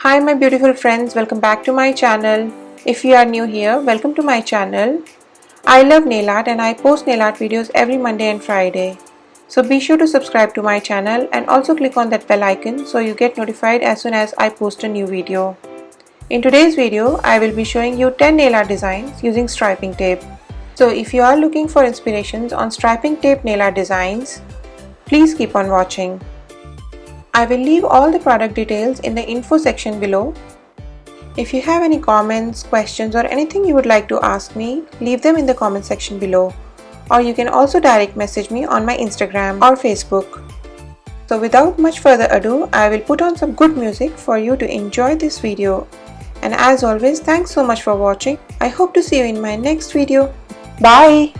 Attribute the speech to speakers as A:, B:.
A: Hi my beautiful friends, welcome back to my channel. If you are new here, welcome to my channel. I love nail art and I post nail art videos every Monday and Friday. So be sure to subscribe to my channel and also click on that bell icon so you get notified as soon as I post a new video. In today's video, I will be showing you 10 nail art designs using striping tape. So if you are looking for inspirations on striping tape nail art designs, please keep on watching. I will leave all the product details in the info section below. If you have any comments, questions or anything you would like to ask me, leave them in the comment section below. Or you can also direct message me on my Instagram or Facebook. So without much further ado, I will put on some good music for you to enjoy this video. And as always, thanks so much for watching. I hope to see you in my next video. Bye!